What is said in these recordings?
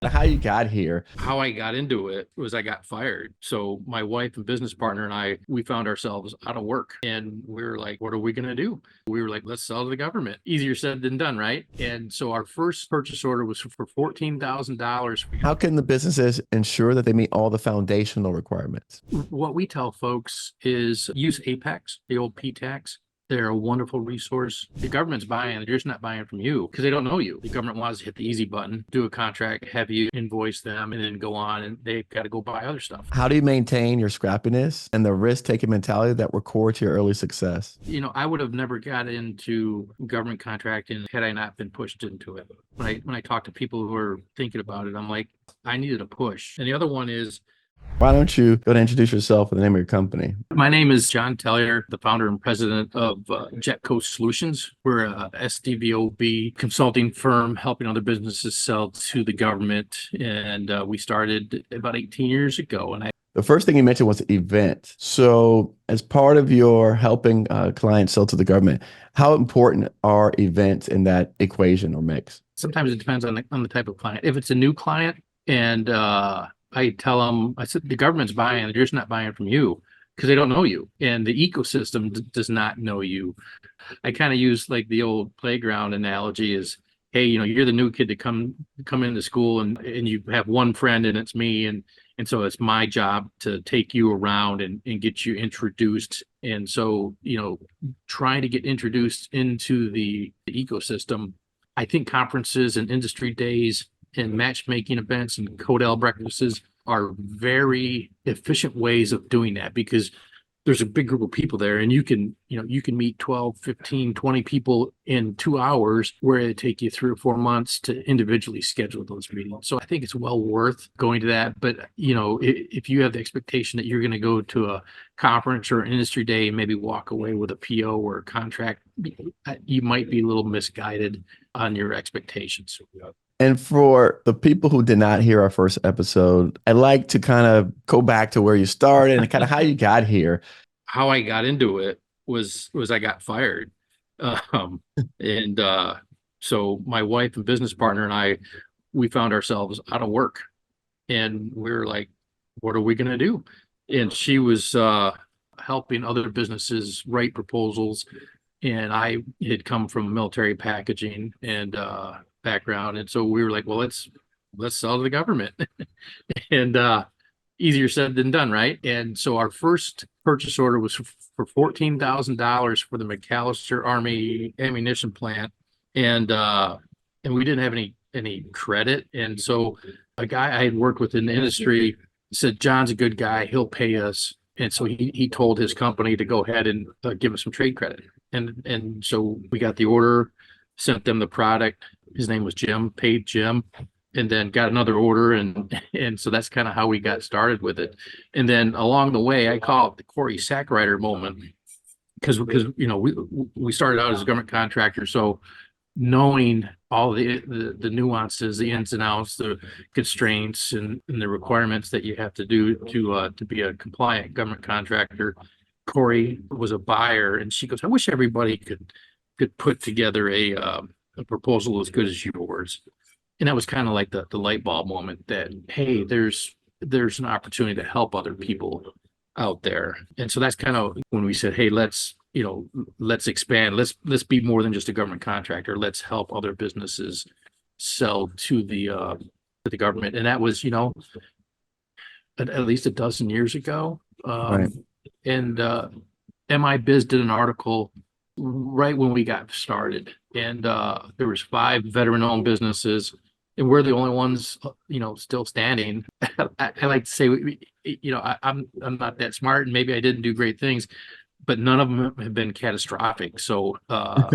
of how you got here. How I got into it was I got fired. So my wife and business partner and I, we found ourselves out of work and we were like, what are we going to do? We were like, let's sell to the government. Easier said than done, right? And so our first purchase order was for $14,000. How can the businesses ensure that they meet all the foundational requirements? What we tell folks is use Apex, the old P-tax. They're a wonderful resource. The government's buying, they're just not buying from you because they don't know you. The government wants to hit the easy button, do a contract, have you invoice them, and then go on, and they've got to go buy other stuff. How do you maintain your scrappiness and the risk-taking mentality that were core to your early success? I would have never got into government contracting had I not been pushed into it. When I talk to people who are thinking about it, I'm like, I needed a push. And the other one is, why don't you go to introduce yourself and the name of your company? my name is John Tellier, the founder and president of JetCo Solutions. We're a SDVOB consulting firm helping other businesses sell to the government. And we started about 18 years ago. And The first thing you mentioned was event. So as part of your helping clients sell to the government, how important are events in that equation or mix? sometimes it depends on the type of client. If it's a new client and I tell them, I said, the government's buying, they're just not buying from you because they don't know you. And the ecosystem does not know you. I kind of use like the old playground analogy is, hey, you're the new kid to come into school and you have one friend and it's me. And so it's my job to take you around and get you introduced. And so, trying to get introduced into the ecosystem, I think conferences and industry days and matchmaking events and Codel breakfasts are very efficient ways of doing that because there's a big group of people there and you can meet 12, 15, 20 people in 2 hours where it take you 3 or 4 months to individually schedule those meetings. So I think it's well worth going to that. But, if you have the expectation that you're going to go to a conference or an industry day and maybe walk away with a PO or a contract, you might be a little misguided on your expectations. And for the people who did not hear our first episode, I'd like to kind of go back to where you started and kind of how you got here. How I got into it was I got fired. And so my wife and business partner and I, we found ourselves out of work and we were like, what are we going to do? And she was helping other businesses write proposals. And I had come from military packaging and background. And so we were like, well, let's sell to the government. And easier said than done, right? And so our first purchase order was for $14,000 for the McAllister Army ammunition plant. And we didn't have any credit. And so a guy I had worked with in the industry said, John's a good guy, he'll pay us. And so he told his company to go ahead and give us some trade credit. And so we got the order, sent them the product. His name was Jim, paid Jim, and then got another order. And so that's kind of how we got started with it. And then along the way, I call it the Corey Sackrider moment because we started out as a government contractor. So knowing all the nuances, the ins and outs, the constraints and the requirements that you have to do to be a compliant government contractor, Corey was a buyer, and she goes, I wish everybody could put together a proposal as good as yours. And that was kind of like the light bulb moment that, hey, there's an opportunity to help other people out there. And so that's kind of when we said, hey, let's expand. Let's be more than just a government contractor. Let's help other businesses sell to the government. And that was, at least a dozen years ago. Right. And MI Biz did an article right when we got started, and there was 5 veteran-owned businesses, and we're the only ones, still standing. I like to say, I'm not that smart, and maybe I didn't do great things, but none of them have been catastrophic. So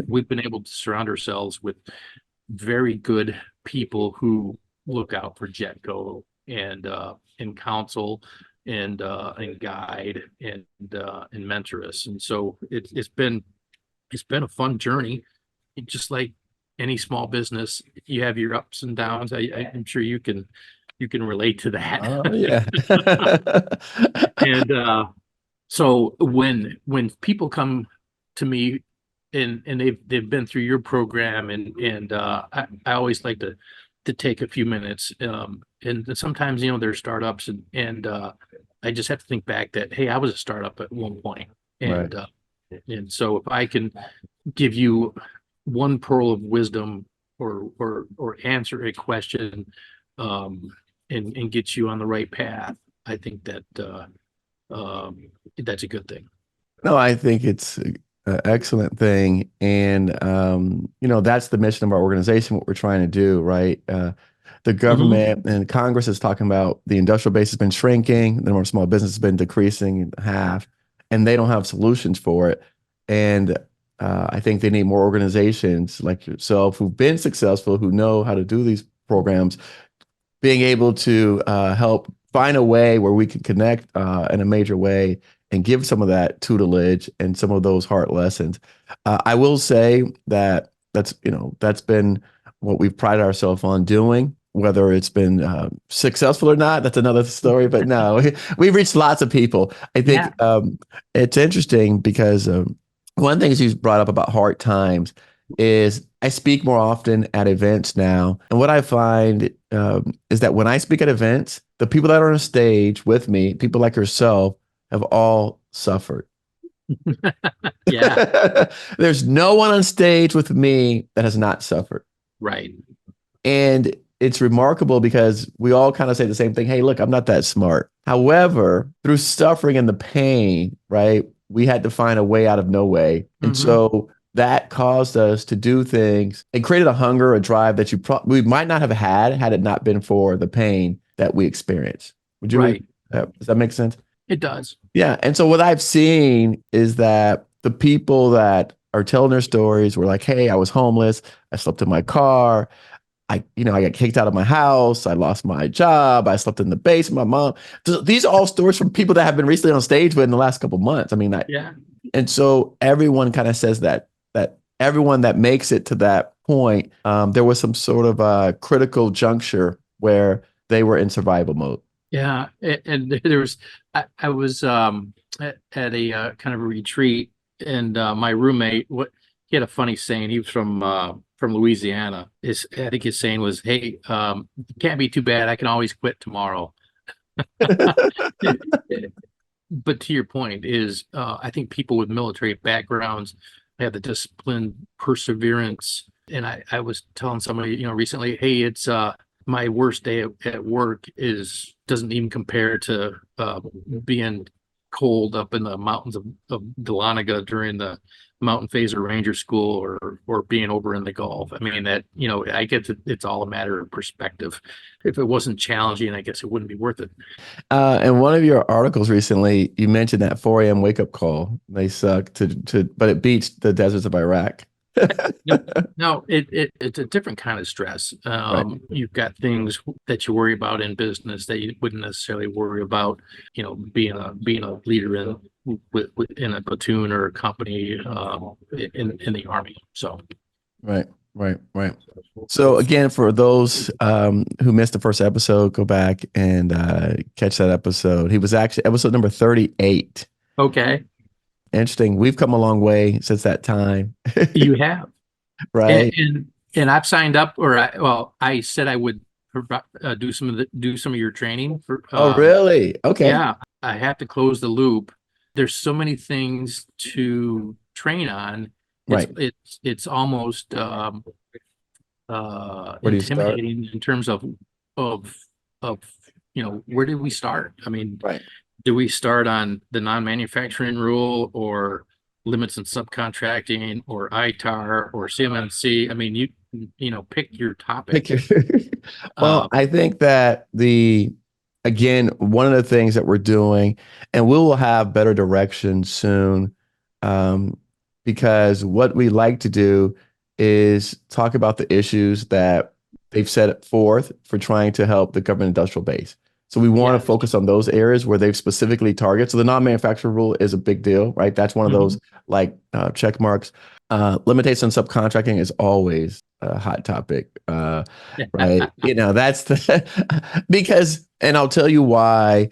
we've been able to surround ourselves with very good people who look out for JetCo and counsel and guide and mentor us. And so it's been a fun journey. Just like any small business, you have your ups and downs. I'm sure you can relate to that. Oh, yeah. And so when people come to me and they've been through your program and I always like to to take a few minutes. And sometimes, there's startups and I just have to think back that, hey, I was a startup at one point. Right. And so if I can give you one pearl of wisdom or answer a question, and get you on the right path, I think that's a good thing. No, I think it's an excellent thing. And, that's the mission of our organization, what we're trying to do, right? The Mhm. government and Congress is talking about the industrial base has been shrinking, the number of small business has been decreasing in half, and they don't have solutions for it. And I think they need more organizations like yourself who've been successful, who know how to do these programs, being able to help find a way where we can connect in a major way and give some of that tutelage and some of those hard lessons. I will say that that's been what we've prided ourselves on doing. Whether it's been successful or not, that's another story. But no, we've reached lots of people. I think Yeah. it's interesting because one of the things you brought up about hard times is I speak more often at events now. And what I find is that when I speak at events, the people that are on stage with me, people like yourself, have all suffered. Yeah. There's no one on stage with me that has not suffered. Right. And it's remarkable because we all kind of say the same thing. Hey, look, I'm not that smart. However, through suffering and the pain, right, we had to find a way out of no way. And Hmm. so that caused us to do things and created a hunger, a drive that we might not have had it not been for the pain that we experienced. Would you agree? Right. Does that make sense? It does. Yeah. And so what I've seen is that the people that are telling their stories were like, hey, I was homeless. I slept in my car. I got kicked out of my house. I lost my job. I slept in the basement. My mom. These are all stories from people that have been recently on stage with in the last couple of months. I mean, Yeah. and so everyone kind of says that everyone that makes it to that point, there was some sort of a critical juncture where they were in survival mode. Yeah. And there was, I was at a kind of a retreat, and my roommate, he had a funny saying. He was from Louisiana. I think his saying was, "Hey, can't be too bad. I can always quit tomorrow." But to your point is, I think people with military backgrounds have the discipline, perseverance. And I was telling somebody, recently, hey, it's my worst day at work is doesn't even compare to being cold up in the mountains of Dahlonega during the Mountain Phaser Ranger School, or being over in the Gulf. I mean, that, I get that it's all a matter of perspective. If it wasn't challenging, I guess it wouldn't be worth it. In one of your articles recently, you mentioned that 4 a.m. wake up call. They suck but it beats the deserts of Iraq. No, no, it's a different kind of stress. Right. You've got things that you worry about in business that you wouldn't necessarily worry about, being a leader in a platoon or a company, in the army. So Right, right. So again, for those who missed the first episode, go back and catch that episode. He was actually episode number 38. okay, Interesting. We've come a long way since that time, you have, and right? and, and I've signed up, I said I would do some of your training for. Oh, really? Okay. Yeah, I have to close the loop. There's so many things to train on. It's Right. it's it's almost Where do you start? intimidating in terms of of where did we start? I mean, Right. do we start on the non-manufacturing rule, or limits and subcontracting, or ITAR, or CMMC? I mean, pick your Pick topic. your- Well, Uh, I think that again, one of the things that we're doing, and we will have better direction soon, um, because what we like to do is talk about the issues that they've set forth for trying to help the government industrial base. So we want to yes. focus on those areas where they've specifically targeted. So the non-manufacturer rule is a big deal, right? That's one of those Mhm. like check marks. Limitation on subcontracting is always a hot topic. Right. That's because, and I'll tell you why.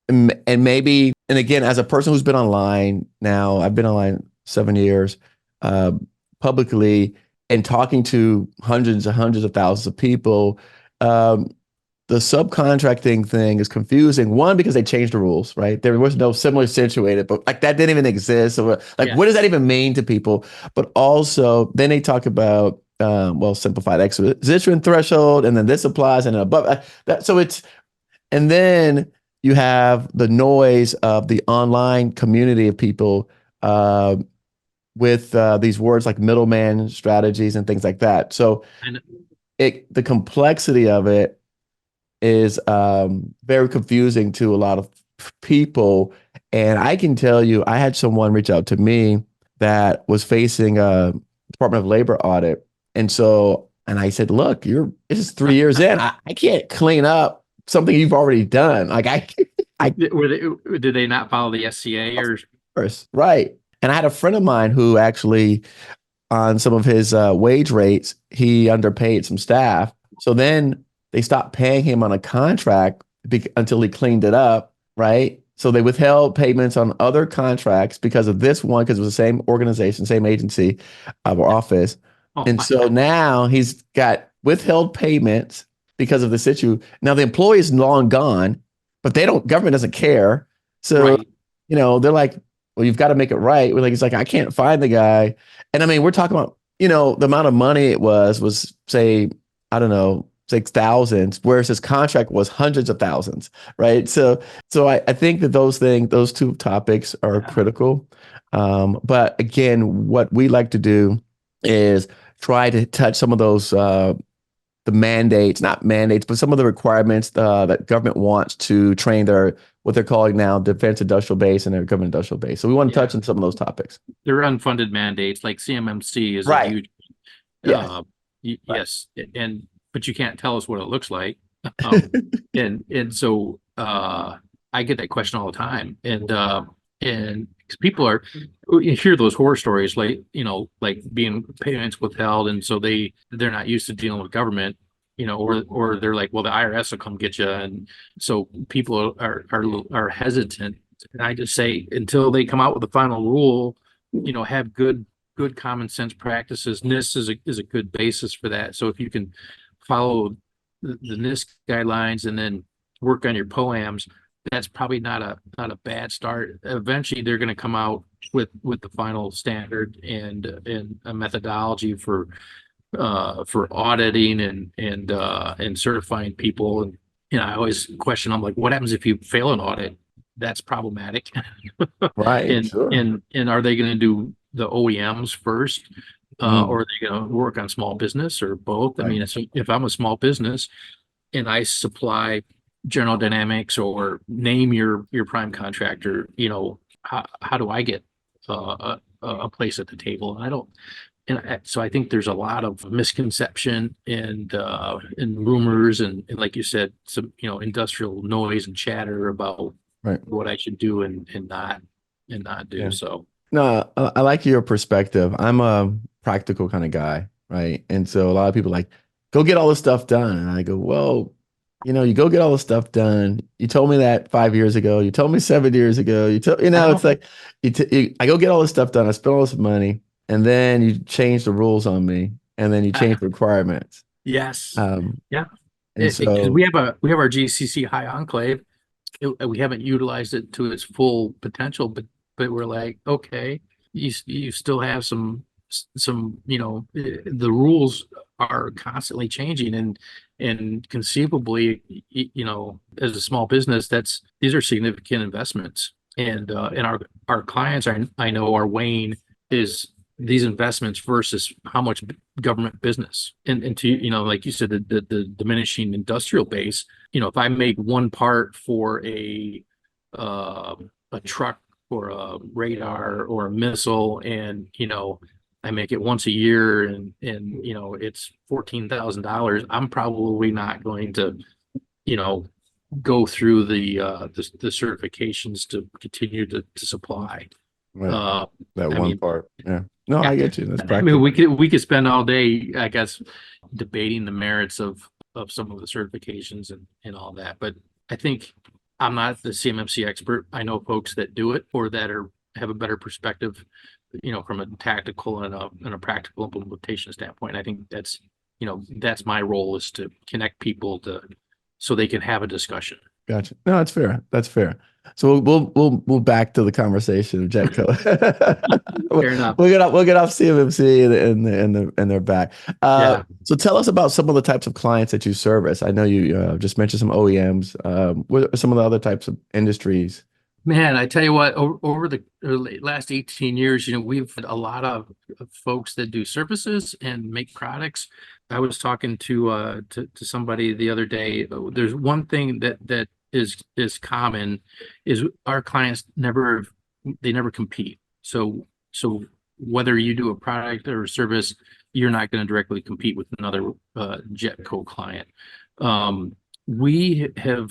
And maybe, and again, as a person who's been online now, I've been online 7 years, uh, publicly. and talking to hundreds and hundreds of thousands of people, um, the subcontracting thing is confusing. One, because they changed the rules, right? There was no similar situated, but like that didn't even exist. So like, what does that Yes. even mean to people? But also, then they talk about well, simplified acquisition threshold, and then this applies, and then above that. So it's and then you have the noise of the online community of people uh, with these words like middleman strategies and things like that. So And the complexity of it is very confusing to a lot of people. And I can tell you, I had someone reach out to me that was facing a Department of Labor audit. And so, and I said, look, this is 3 years in. I can't clean up something you've already done. Like I, did they not follow the SCA of or? course, right. And I had a friend of mine who actually on some of his wage rates, he underpaid some staff. So then they stopped paying him on a contract until he cleaned it up, right? So they withheld payments on other contracts because of this one, because it was the same organization, same agency or office. Oh And my so God. now he's got withheld payments because of this issue. Now the employee is long gone, but government doesn't care. So, Right. they're like, well, you've got to make it right. We're like, he's like, I can't find the guy. And I mean, we're talking about, the amount of money it was say, I don't know, 6,000, whereas his contract was hundreds of thousands, right? So I think that those two topics are Yeah. critical. But again, what we like to do is try to touch some of those the mandates, not mandates, but some of the requirements that government wants to train their what they're calling now defense industrial base and their government industrial base. So we want to touch Yeah. on some of those topics. They're unfunded mandates, like CMMC is a Right. huge, Yes. uh, Right. yes, and but you can't tell us what it looks like. Um, and so I get that question all the time, and 'cause people are you hear those horror stories like like being payments withheld, and so they're not used to dealing with government, or they're like, well, the IRS will come get you, and so people are hesitant. And I just say until they come out with the final rule, have good common sense practices. NIST is a good basis for that. So if you can follow the NIST guidelines and then work on your POAMs, that's probably not a bad start. Eventually, they're going to come out with the final standard and a methodology for auditing and certifying people. And I always question, I'm like, what happens if you fail an audit? That's problematic. Right. And Sure. and are they going to do the OEMs first, Mm, or are they going to work on small business or both? I right. mean, if I'm a small business and I supply General Dynamics or name your prime contractor, how do I get a place at the table? And I don't. So I think there's a lot of misconception and rumors and like you said, some industrial noise and chatter about Right. what I should do and not do. Yeah. So No, I like your perspective. I'm a practical kind of guy, right? And so a lot of people like, go get all this stuff done. And I go, well, you go get all this stuff done. You told me that 5 years ago. You told me 7 years ago. I It's know. like, I go get all this stuff done. I spend all this money, and then you change the rules on me, and then you change the requirements. Yes. Um, Yeah. and Because so, we have our GCC high enclave. We haven't utilized it to its full potential, but we're like, okay, you still have some the rules are constantly changing, and conceivably as a small business, these are significant investments, and our clients I know are weighing is these investments versus how much government business, and to like you said, the diminishing industrial base. If I make one part for a truck or a radar or a missile, and I make it once a year, and it's $14,000, I'm probably not going to you know go through the certifications to continue to supply. right, Uh, that I one mean, part. Yeah. No, yeah, I get you. That's I mean, practical. we could spend all day, I guess, debating the merits of some of the certifications and all that. But I think I'm not the CMMC expert. I know folks that do it or that have a better perspective from a tactical and a practical implementation standpoint. I think that's my role, is to connect people so they can have a discussion. Gotcha. No, that's fair. That's fair. So we'll move back to the conversation of JetCo. We'll Fair enough. we'll get off CMMC and they're back. Yeah. So tell us about some of the types of clients that you service. I know you just mentioned some OEMs. What are some of the other types of industries? Man, I tell you what, over the last 18 years, we've had a lot of folks that do services and make products. I was talking to somebody the other day. There's one thing that is common, is our clients never compete. So whether you do a product or a service, you're not going to directly compete with another JetCo client. We have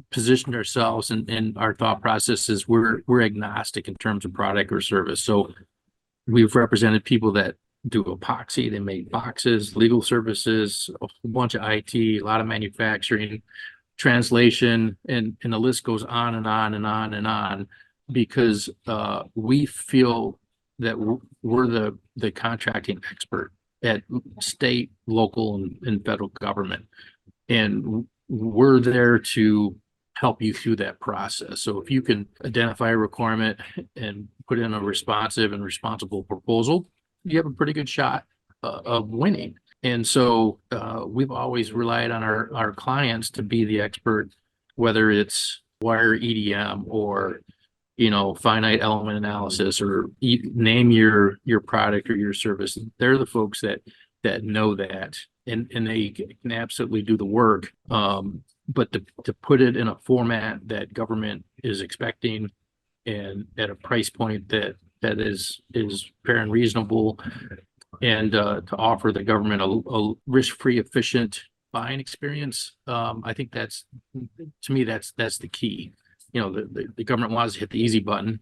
positioned ourselves, and our thought process is we're agnostic in terms of product or service. So we've represented people that do epoxy, they make boxes, legal services, a whole bunch of IT, a lot of manufacturing, translation, and the list goes on and on and on and on, because we feel that we're the contracting expert at state, local, and federal government. And we're there to help you through that process. So if you can identify a requirement and put in a responsive and responsible proposal, you have a pretty good shot of winning. And so we've always relied on our clients to be the expert, whether it's wire EDM or finite element analysis, or name your product or your service. They're the folks that know that, and they can absolutely do the work. But to put it in a format that government is expecting, and at a price point that is fair and reasonable, and to offer the government a risk-free, efficient buying experience, I think to me that's the key. The government wants to hit the easy button,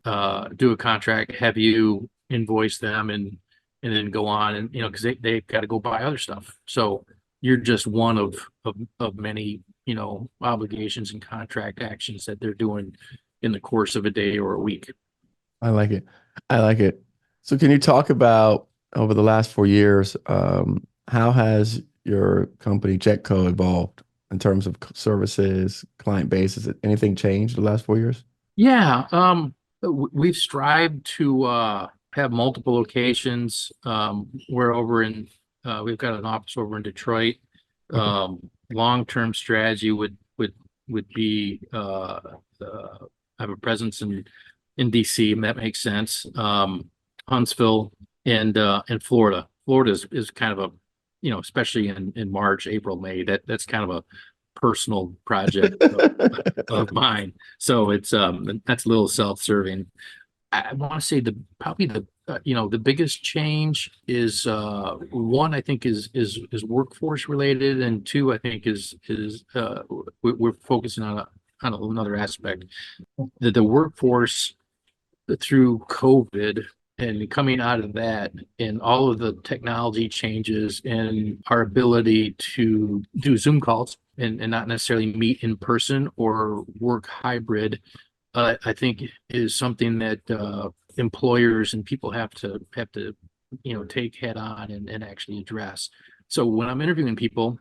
do a contract, have you invoice them, and then go on, and because they've got to go buy other stuff. So you're just one of many obligations and contract actions that they're doing in the course of a day or a week. I like it. I like it. So can you talk about, over the last 4 years, how has your company JetCo evolved in terms of services, client base? Has anything changed the last 4 years? Yeah, we've strived to have multiple locations. We've got an office over in Detroit. Okay. Long-term strategy would be have a presence in DC, and that makes sense. Huntsville and Florida. Florida is kind of a, especially in March, April, May, that's kind of a personal project of mine. So it's that's a little self-serving. I want to say probably the biggest change is one, I think is workforce related, and two, I think is we're focusing on another aspect. The workforce, through COVID and coming out of that, and all of the technology changes, and our ability to do Zoom calls and not necessarily meet in person or work hybrid, I think is something that employers and people have to take head on and actually address. So when I'm interviewing people,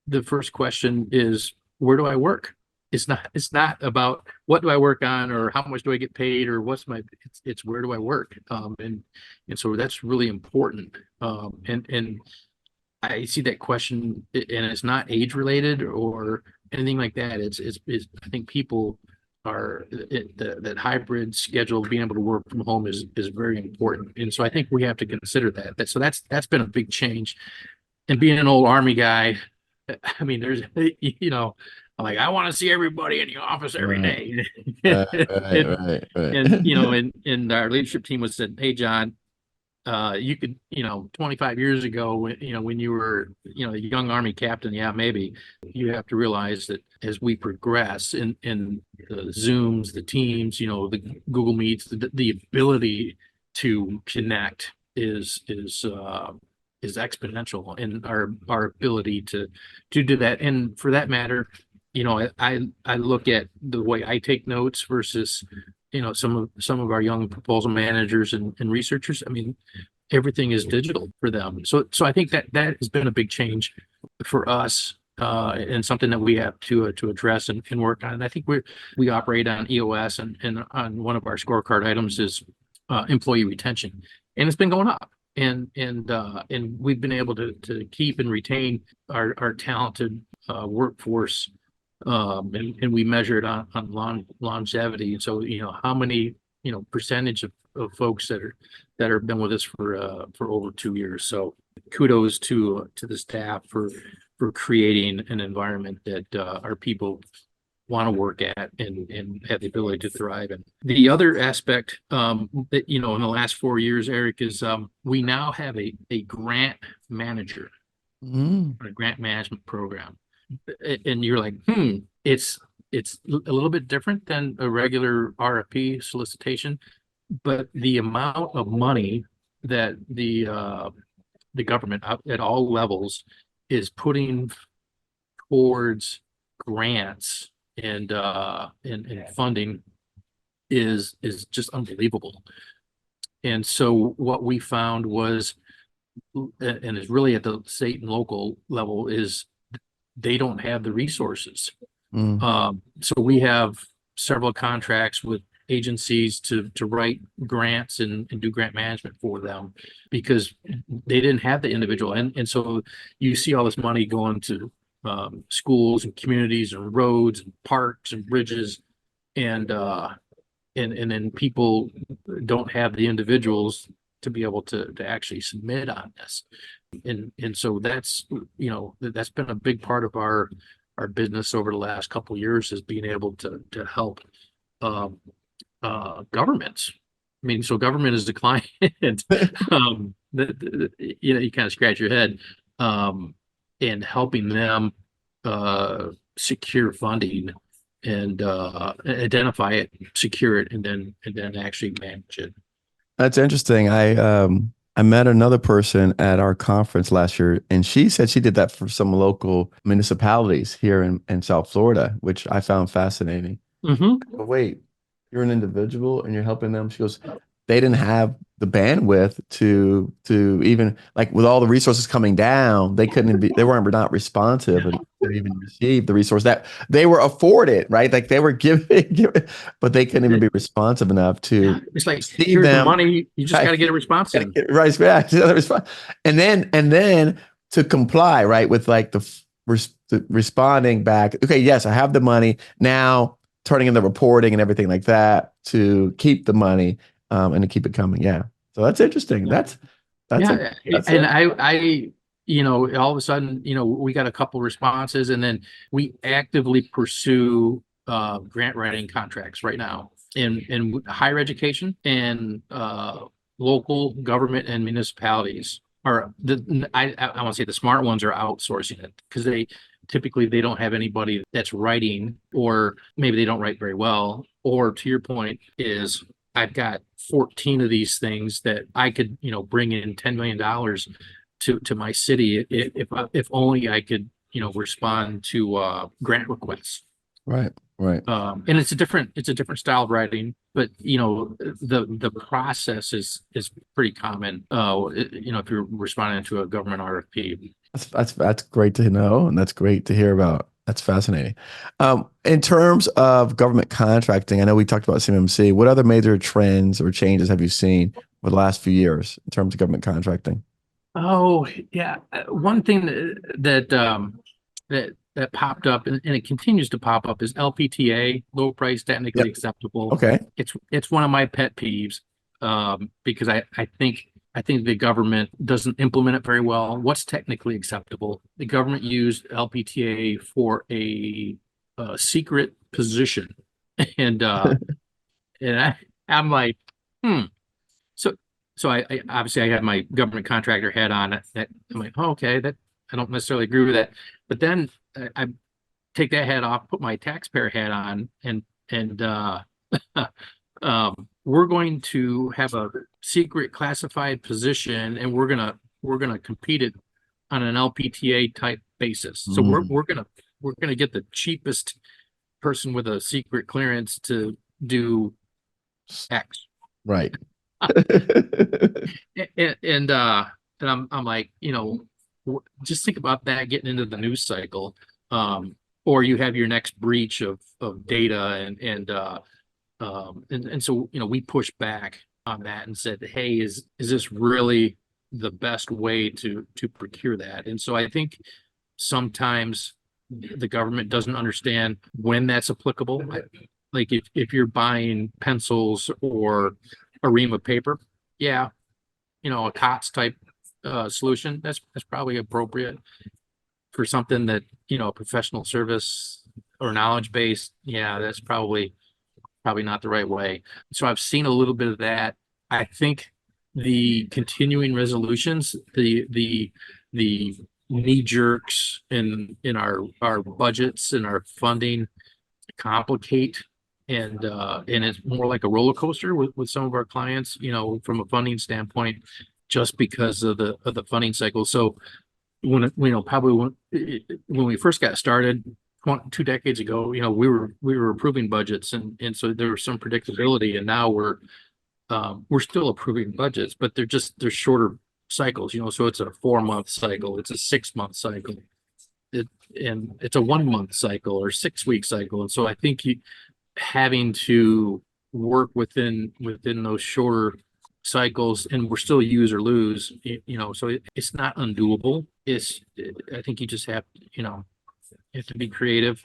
the first question is, where do I work? It's not about what do I work on, or how much do I get paid, or it's where do I work? And so that's really important. And I see that question, and it's not age related or anything like that. It's I think people that hybrid schedule, being able to work from home is very important. And so I think we have to consider that. So that's been a big change. And being an old Army guy, I mean, there's, I'm like, I want to see everybody in the office every day. Right. And our leadership team was said, hey, John, you could, 25 years ago, when you were, a young Army captain, yeah, maybe. You have to realize that as we progress in the Zooms, the Teams, the Google Meets, the ability to connect is exponential in our ability to do that. And for that matter, I look at the way I take notes versus some of our young proposal managers and researchers, I mean, everything is digital for them. So I think that has been a big change for us, and something that we have to address and work on. And I think we operate on EOS, and on one of our scorecard items is employee retention, and it's been going up. And we've been able to keep and retain our talented workforce, and we measure it on longevity. And so, how many, percentage of folks that have been with us for over 2 years. So kudos to the staff for creating an environment that our people want to work at and have the ability to thrive. And the other aspect, that, in the last 4 years, Eric, is we now have a grant manager, a grant management program. And you're like, it's a little bit different than a regular RFP solicitation, but the amount of money that the government at all levels is putting towards grants and funding is just unbelievable. And so what we found was, and is really at the state and local level, is they don't have the resources. So we have several contracts with agencies to write grants and do grant management for them, because they didn't have the individual. And so you see all this money going to schools and communities and roads and parks and bridges, and then people don't have the individuals to be able to actually submit on this. And so that's been a big part of our business over the last couple of years, is being able to help governments. I mean, so government is the client. You kind of scratch your head, and helping them secure funding and identify it, secure it, and then actually manage it. That's interesting. I met another person at our conference last year, and she said she did that for some local municipalities here in South Florida, which I found fascinating. But wait, you're an individual and you're helping them. She goes, they didn't have the bandwidth to even, like, with all the resources coming down, they weren't not responsive to even receive the resource that they were afforded, right? Like they were given, but they couldn't even be responsive enough to It's like, receive here's the them. money, you just got to get a response in. Right, yeah, and then to comply, right, with like the responding back. Okay, yes, I have the money now. Turning in the reporting and everything like that to keep the money, and to keep it coming. Yeah, so that's interesting. That's Yeah, and I all of a sudden, we got a couple responses, and then we actively pursue grant writing contracts right now in higher education and local government and municipalities. Are I want to say the smart ones are outsourcing it, because they don't have anybody that's writing, or maybe they don't write very well, or to your point is, I've got 14 of these things that I could, bring in $10 million to my city if only I could, respond to grant requests. Right. And it's a different style of writing, but the process is pretty common. If you're responding to a government RFP. That's great to know, and that's great to hear about. That's fascinating. In terms of government contracting, I know we talked about CMMC. What other major trends or changes have you seen over the last few years in terms of government contracting? Oh, yeah. One thing that popped up, and it continues to pop up, is LPTA, low price technically acceptable. Okay. It's one of my pet peeves, because I think the government doesn't implement it very well. What's technically acceptable? The government used LPTA for a secret position, and I'm like, So I obviously I have my government contractor hat on. That I'm like, oh, okay, that I don't necessarily agree with that. But then I take that hat off, put my taxpayer hat on, and we're going to have a secret classified position, and we're gonna compete it on an LPTA type basis. So we're gonna get the cheapest person with a secret clearance to do X. Right. And I'm like, just think about that getting into the news cycle. Or you have your next breach of data and so we pushed back on that and said, hey, is this really the best way to procure that? And so I think sometimes the government doesn't understand when that's applicable. Like if you're buying pencils or a ream of paper, yeah, a COTS type solution, that's probably appropriate. For something that, a professional service or knowledge base, yeah, that's probably not the right way. So I've seen a little bit of that. I think the continuing resolutions, the knee jerks in our budgets and our funding complicate, and it's more like a roller coaster with some of our clients, from a funding standpoint, just because of the funding cycle. So probably when we first got started 2 decades ago, we were approving budgets, and so there was some predictability, and now we're still approving budgets, but they're shorter cycles, so it's a 4 month cycle, it's a 6 month cycle, and it's a 1 month cycle or 6 week cycle. And so I think having to work within those shorter cycles, and we're still use or lose, so it's not undoable. I think you just have to be creative,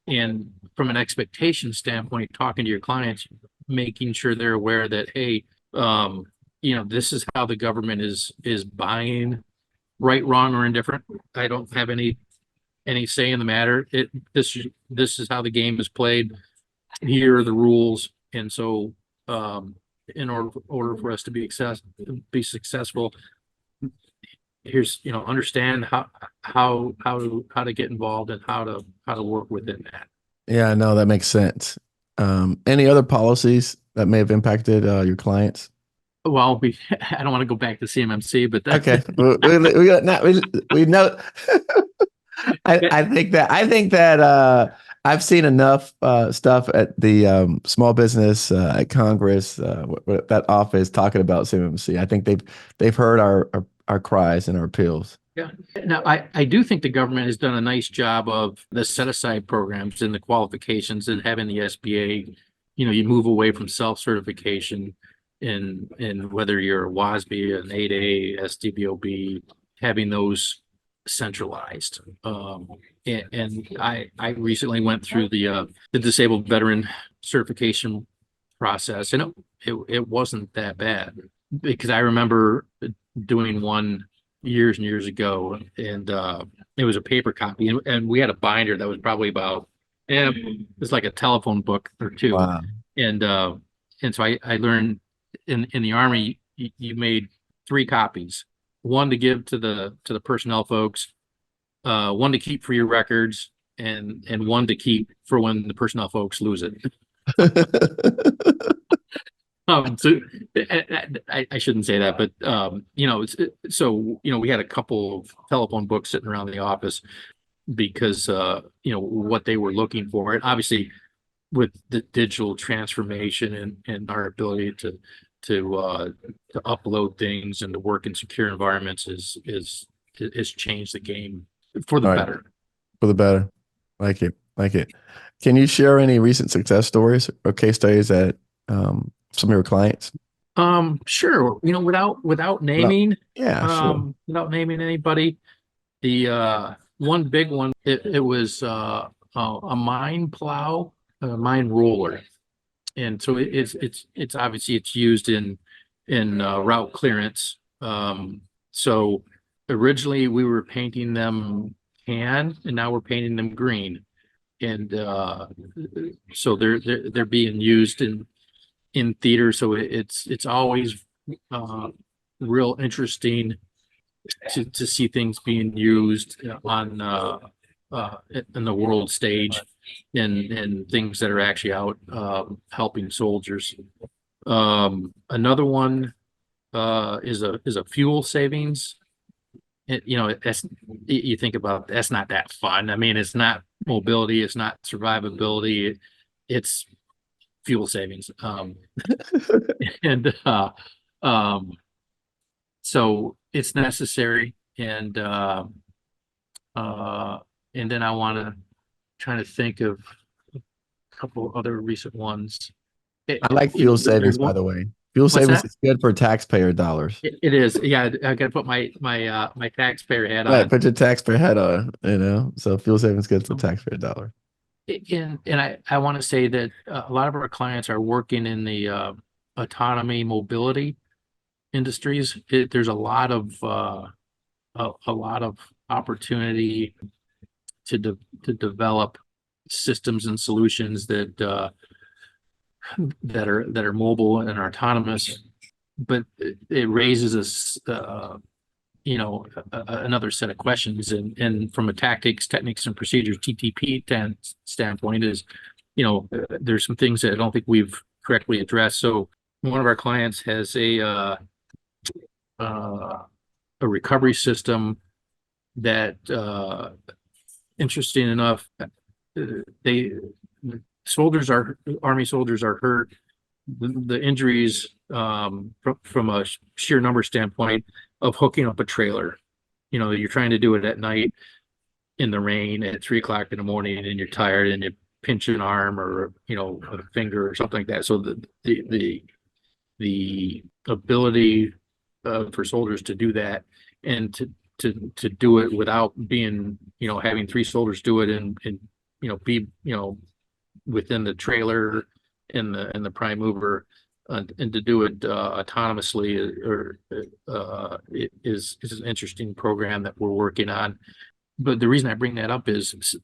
and from an expectation standpoint, talking to your clients, making sure they're aware that, hey, this is how the government is buying, right, wrong, or indifferent. I don't have any say in the matter. This is how the game is played. Here are the rules. And so in order for us to be successful, here's, understand how to get involved and how to work within that. Yeah, no, that makes sense. Any other policies that may have impacted your clients? Well, I don't want to go back to CMMC, but Okay, we know. I think that I've seen enough stuff at the small business at Congress, that office talking about CMMC. I think they've heard our cries and our appeals. Yeah. Now, I do think the government has done a nice job of the set aside programs and the qualifications, and having the SBA, you move away from self-certification in whether you're a WASB, an 8A, SDBOB, having those centralized. And I recently went through the disabled veteran certification process, and it wasn't that bad, because I remember doing one years and years ago, and it was a paper copy, and we had a binder that was probably about, it's like a telephone book or two. Wow. And so I learned in the Army, you made 3 copies, one to give to the personnel folks, one to keep for your records, and one to keep for when the personnel folks lose it. So I shouldn't say that, but we had a couple of telephone books sitting around the office because what they were looking for, and obviously with the digital transformation and our ability to upload things and to work in secure environments is changed the game for the better. For the better. Like it. Can you share any recent success stories or case studies that some of your clients? Sure. Without naming, Sure. without naming anybody, the one big one, it was a mine plow, a mine roller, and so it's obviously it's used in route clearance. So originally we were painting them tan, and now we're painting them green, and so they're being used in theater. So it's always real interesting to see things being used on in the world stage, and things that are actually out helping soldiers. Another one is a fuel savings. You think about, that's not that fun. I mean, it's not mobility, it's not survivability. It's fuel savings. And um, so it's necessary, and then I want to try to think of a couple other recent ones. I like fuel There's savings, by one. the way. Fuel What's savings that? is good for taxpayer dollars. It is. Yeah, I got to put my taxpayer hat Right, on. put your taxpayer hat on, you know. So fuel savings is good for taxpayer dollars. And I want to say that a lot of our clients are working in the autonomy mobility industries. There's a lot of opportunity to develop systems and solutions that are mobile and autonomous, but it raises us another set of questions, and from a techniques and procedures TTP standpoint is, there's some things that I don't think we've correctly addressed. So one of our clients has a recovery system that interesting enough, they Army soldiers are hurt. The injuries, from a sheer number standpoint of hooking up a trailer. You're trying to do it at night in the rain at 3 o'clock in the morning, and you're tired and you pinch an arm or a finger or something like that. So the ability for soldiers to do that, and to do it without being, having three soldiers do it, and be within the trailer and the prime mover, and to do it autonomously, or it is an interesting program that we're working on. But the reason I bring that up is,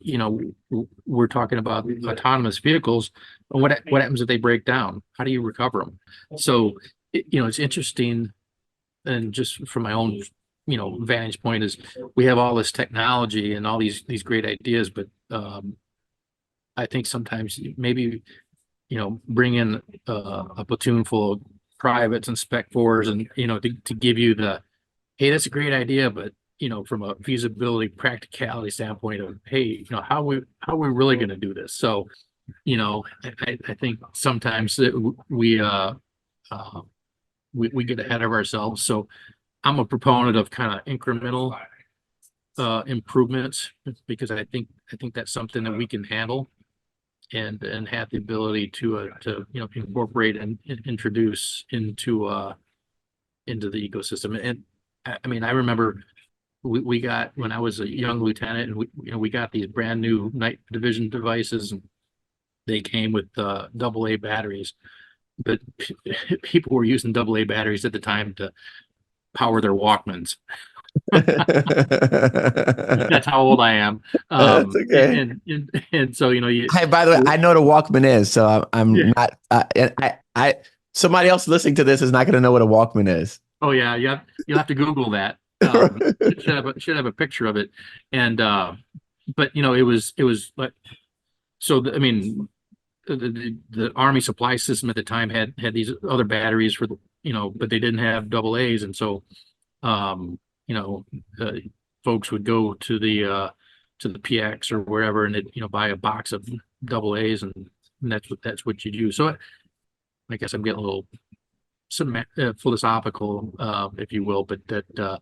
we're talking about autonomous vehicles. And what happens if they break down? How do you recover them? So, it's interesting. And just from my own, vantage point, is we have all this technology and all these great ideas, but I think sometimes maybe, bring in a platoon full of privates and spec fours, and to give you hey, that's a great idea, but from a feasibility practicality standpoint of, hey, how we really going to do this? So, I think sometimes that we get ahead of ourselves. So I'm a proponent of kind of incremental improvements, because I think that's something that we can handle, and have the ability to incorporate and introduce into the ecosystem. And I mean, I remember we got, when I was a young lieutenant, and we got these brand new night division devices, and they came with AA batteries, but people were using AA batteries at the time to power their Walkmans. That's how old I am. That's okay. And so, Hey, by the way, I know what a Walkman is, so I'm yeah. not. Somebody else listening to this is not going to know what a Walkman is. Oh yeah, you'll have to Google that. Should have a picture of it. And but it was like, so I mean, the Army supply system at the time had these other batteries for but they didn't have AA's, and so um, you know, uh, folks would go to the PX or wherever, and they'd buy a box of AA's, and that's what you do. So I guess I'm getting a little philosophical, if you will, but that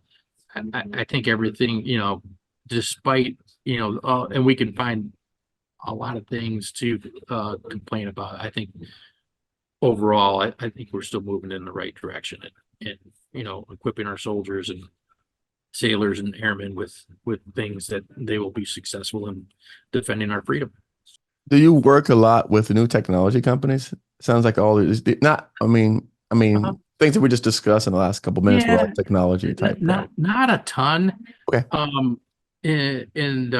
I think everything, despite, and we can find a lot of things to complain about. I think overall, I think we're still moving in the right direction, and equipping our soldiers and sailors and airmen with things that they will be successful in defending our freedom. Do you work a lot with new technology companies? Sounds like all these, not, Uh, things that we just discussed in the last couple minutes were all yeah, technology type things. not a ton. Okay. And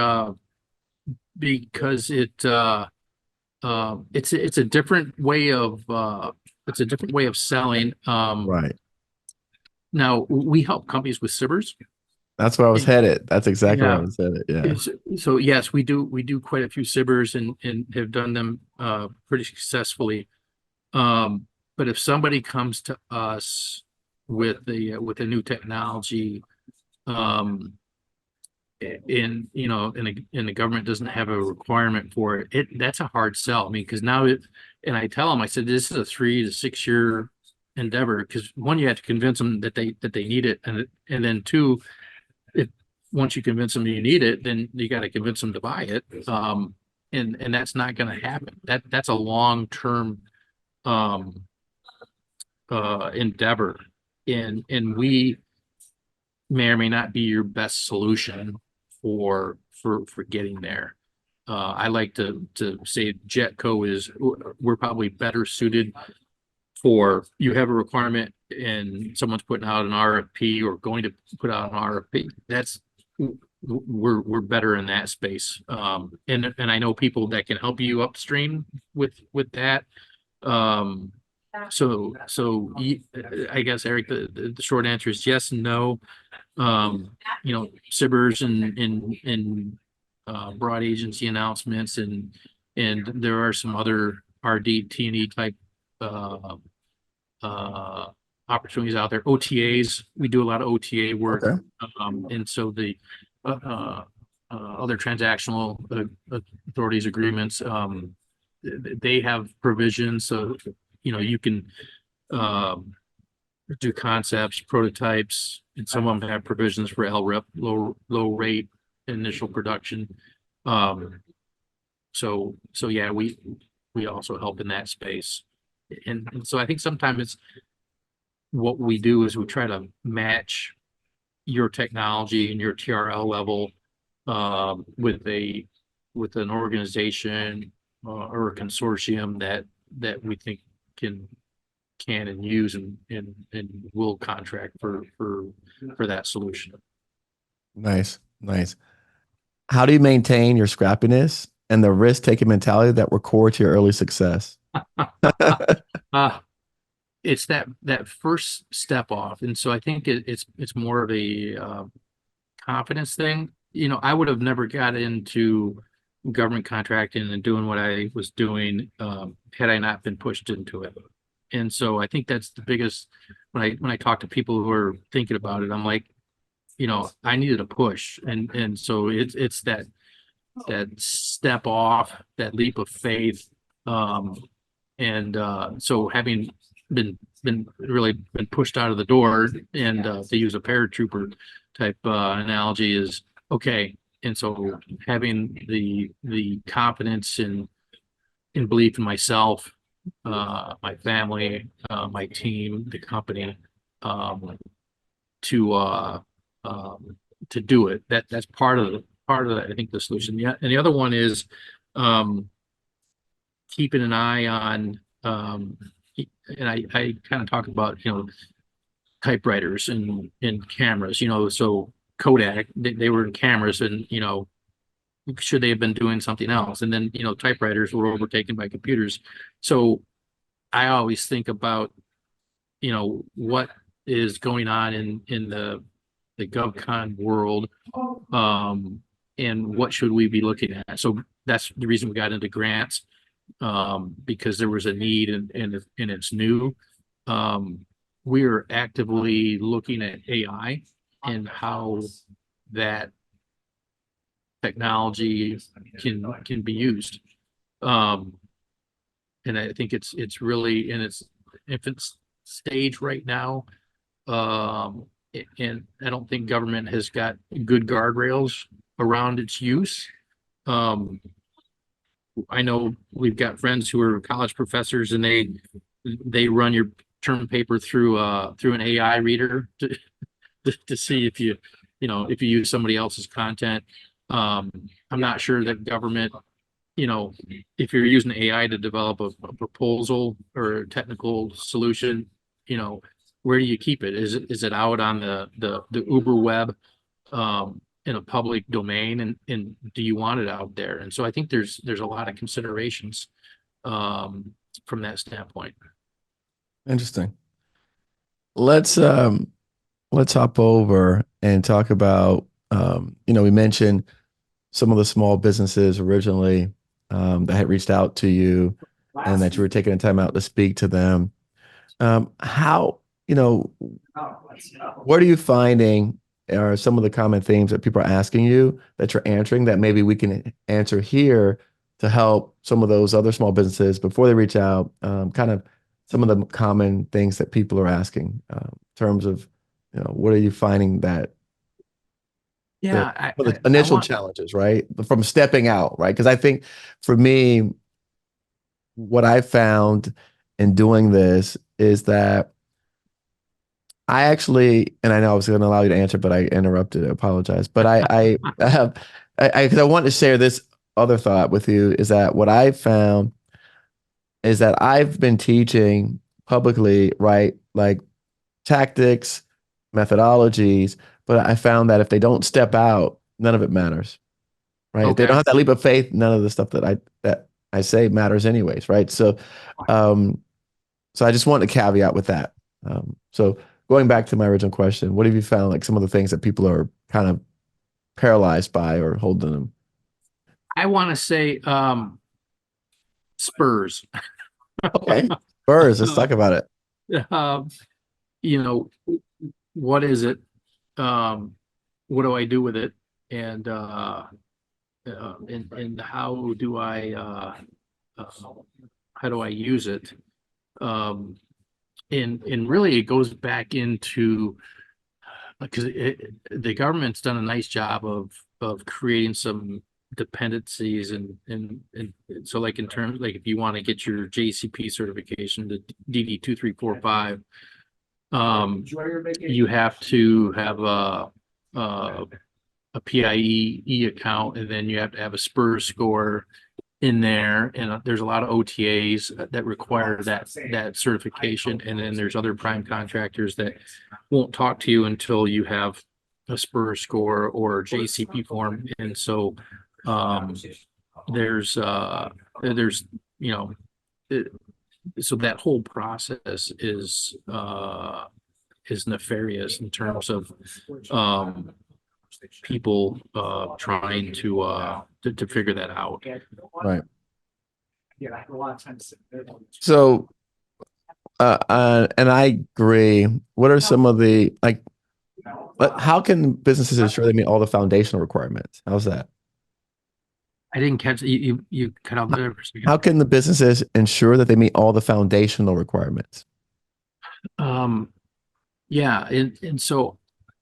because it's a different way of selling. Right. Now we help companies with SIBRs. That's where I was And headed. That's exactly where I yeah, was headed. Yeah. so yes, we do quite a few SIBRs, and have done them pretty successfully. But if somebody comes to us with a new technology, um, and the government doesn't have a requirement for it, that's a hard sell. I mean, because now And I tell them, I said, this is a 3 to 6 year endeavor because one, you have to convince them that they need it, and then two, if once you convince them you need it, then you got to convince them to buy it. And that's not going to happen. That's a long term um, endeavor, and we may or may not be your best solution for getting there. I like to say JetCo is we're probably better suited for you have a requirement and someone's putting out an RFP or going to put out an RFP. That's we're better in that space. And I know people that can help you upstream with that. Um, so I guess Eric, the short answer is yes and no. SIBRs and broad agency announcements and there are some other RD T&E type uh, uh, opportunities out there. OTAs, we do a lot of OTA work, Okay. and so the uh, other transactional authorities agreements, they have provisions, so you can um, do concepts, prototypes, and some of them have provisions for LRIP, low rate initial production. So yeah, we also help in that space. And so I think sometimes it's what we do is we try to match your technology and your TRL level with an organization or a consortium that we think can and use and will contract for that solution. Nice. Nice. How do you maintain your scrappiness and the risk-taking mentality that were core to your early success? Uh, it's that first step off, and so I think it's more of a confidence thing. I would have never got into government contracting and doing what I was doing had I not been pushed into it. And so I think that's the biggest when I talk to people who are thinking about it, I'm like, I needed a push. And so it's that step off, that leap of faith. And so having been really been pushed out of the door and to use a paratrooper type analogy is okay. And so having the confidence and belief in myself, my family, my team, the company, um, to to do it. That's part of I think the solution. Yeah, and the other one is um, keeping an eye on. And I kind of talk about typewriters and cameras. So Kodak they were in cameras and should they have been doing something else? And then typewriters were overtaken by computers. So I always think about what is going on in the GovCon world, and what should we be looking at. So that's the reason we got into grants, because there was a need and it's new. We are actively looking at AI and how that technology can be used. And I think it's really in its infant stage right now. And I don't think government has got good guardrails around its use. I know we've got friends who are college professors and they run your term paper through an AI reader to see if you use somebody else's content. I'm not sure that government, if you're using AI to develop a proposal or a technical solution, where do you keep it? Is it out on the Uber web in a public domain, and do you want it out there? And so I think there's a lot of considerations from that standpoint. Interesting. Let's let's hop over and talk about we mentioned some of the small businesses originally that had reached out to you and that you were taking the time out to speak to them. How, what are you finding are some of the common themes that people are asking you that you're answering that maybe we can answer here to help some of those other small businesses before they reach out, kind of some of the common things that people are asking, in terms of, what are you finding that the, Yeah, I, well, I, the I initial want, challenges, right? From stepping out, right? Because I think for me, what I found in doing this is that I actually, and I know I was going to allow you to answer, but I interrupted. I apologize. But I have, because I want to share this other thought with you is that what I found is that I've been teaching publicly, right? Like tactics, methodologies, but I found that if they don't step out, none of it matters, right? If they don't okay. have that leap of faith, none of the stuff that I say matters anyways, right? Um, so I just want to caveat with that. So going back to my original question, what have you found like some of the things that people are kind of paralyzed by or holding them? I want to say Spurs. Okay. Spurs, let's talk about it. Um, you know, what is it? Um, what do I do with it? And and uh, how do I use it? Um, and really it goes back into because the government's done a nice job of creating some dependencies and so like in terms like if you want to get your JCP certification, the DD 2345, you have to have a PIE account, and then you have to have a Spurs score in there, and there's a lot of OTAs that require that certification, and then there's other prime contractors that won't talk to you until you have a Spurs score or JCP form, and so um, there's you know it, so that whole process is nefarious in terms of um, people trying to figure that out. Right. So, and I agree. What are some of the like? How can businesses ensure they meet all the foundational requirements? How's that? I didn't catch you cut out there for a second. How can the businesses ensure that they meet all the foundational requirements? Um, yeah, and so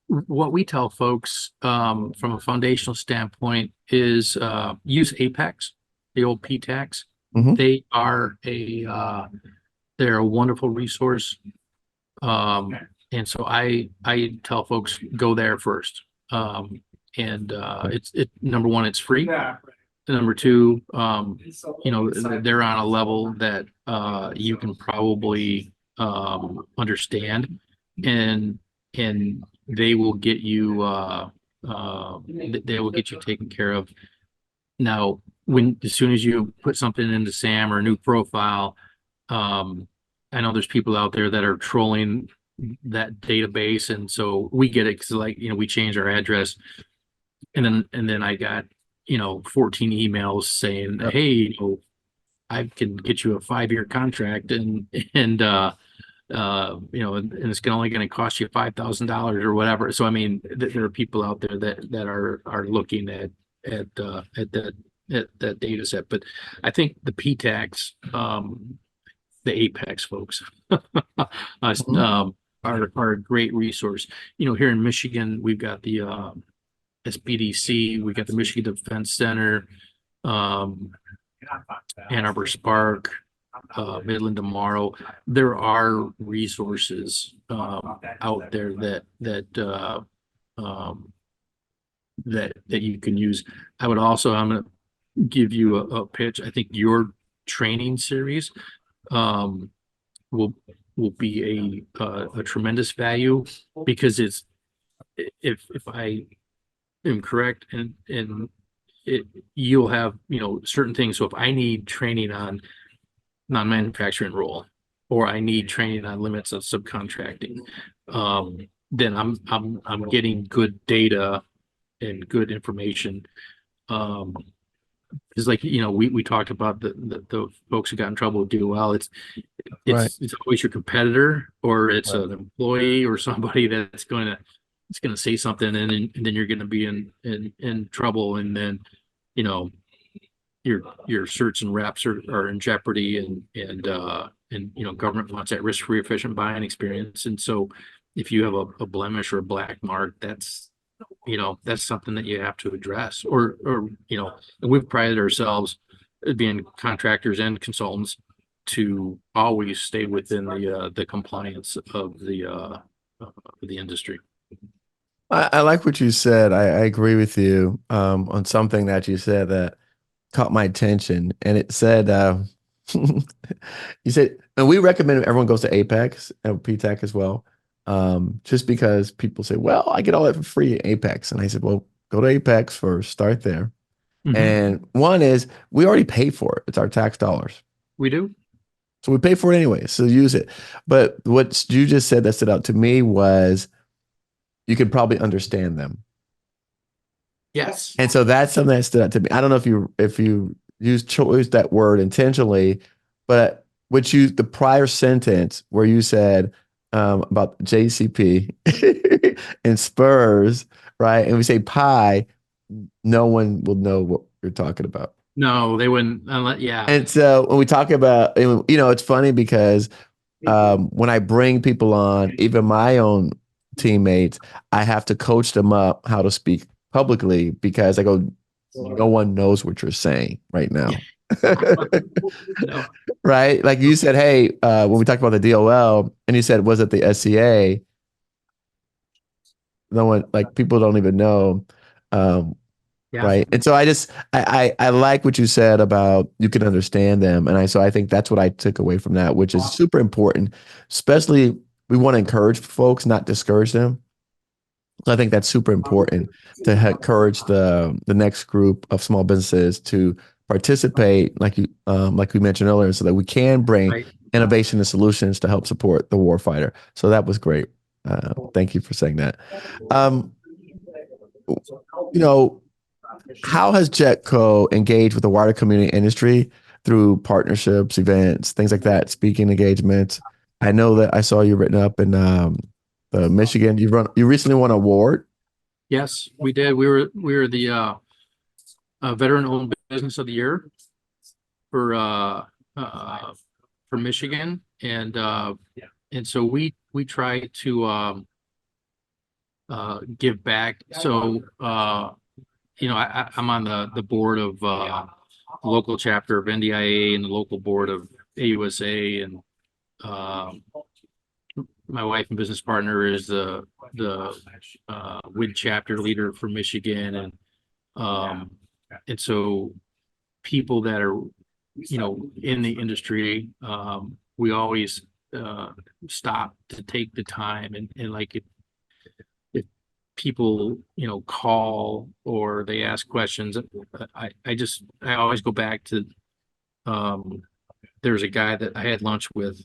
what we tell folks from a foundational standpoint is use Apex, the old PTAX. Hmm. They are they're a wonderful resource. And so I tell folks go there first. And it number one, it's free. Number two, they're on a level that you can probably understand, and and they will get you they will get you taken care of. Now, when as soon as you put something into SAM or a new profile, um, I know there's people out there that are trolling that database, and so we get it because like we change our address, and then I got 14 emails saying, Yep. hey, I can get you a 5-year contract, and it's only going to cost you $5,000 or whatever. So I mean, there are people out there that are looking at that data set, but I think the PTAX, the Apex folks, Mhm. are a great resource. Here in Michigan, we've got the SBDC, we got the Michigan Defense Center, um, Ann Arbor Spark, Midland Tomorrow. There are resources out there um, that you can use. I'm going to give you a pitch. I think your training series um, will will be a tremendous value because it's if I am correct and it you'll have certain things. So if I need training on non-manufacturing role, or I need training on limits of subcontracting, then I'm getting good data and good information. Um, it's like we talked about the folks who got in trouble with DOL. Right. It's always your competitor, or it's Right. an employee or somebody that's going to say something, and then you're going to be in trouble, and then you know your certs and reps are in jeopardy, and government wants that risk-free efficient buying experience. And so if you have a blemish or a black mark, that's something that you have to address. Or and we've prided ourselves being contractors and consultants to always stay within the compliance of the industry. I like what you said. I agree with you on something that you said that caught my attention, and it said you said, and we recommend everyone goes to Apex and PTAC as well, just because people say, "Well, I get all that for free at Apex," and I said, "Well, go to Apex first, start there." Mhm. And one is we already pay for it; it's our tax dollars, We do. so we pay for it anyway. So use it. But what you just said that stood out to me was you can probably understand them. Yes. And so that's something that stood out to me. I don't know if you chose that word intentionally, but the prior sentence where you said about JCP and Spurs, right? And we say pie, no one will know what you're talking about. No, they wouldn't. Unless, yeah. And so when we talk about, it's funny because when I bring people on, even my own teammates, I have to coach them up how to speak publicly because I go, no one knows what you're saying right Yeah. now. No. Right? Like you said, hey, when we talked about the DOL, and you said, was it the SCA? No one, like people don't even know. Um, Yeah. right. And so I like what you said about you can understand them. So I think that's what I took away from that, which is super important, especially we want to encourage folks, not discourage them. So I think that's super important to encourage the next group of small businesses to participate, like we mentioned earlier, so that we can bring Right. innovation and solutions to help support the warfighter. So that was great. Thank you for saying that. Um, you know, how has JetCo engaged with the wider community industry through partnerships, events, things like that, speaking engagements? I know that I saw you written up in the Michigan. You recently won an award. Yes, we did. We were the veteran-owned business of the year for uh, uh, for Michigan, and so we try to give back. So I'm on the board of local chapter of NDIA and the local board of AUSA, and um, my wife and business partner is the WID chapter leader for Michigan, um, and so people that are in the industry, we always uh, stop to take the time, and like if people call or they ask questions, I always go back to um, there's a guy that I had lunch with.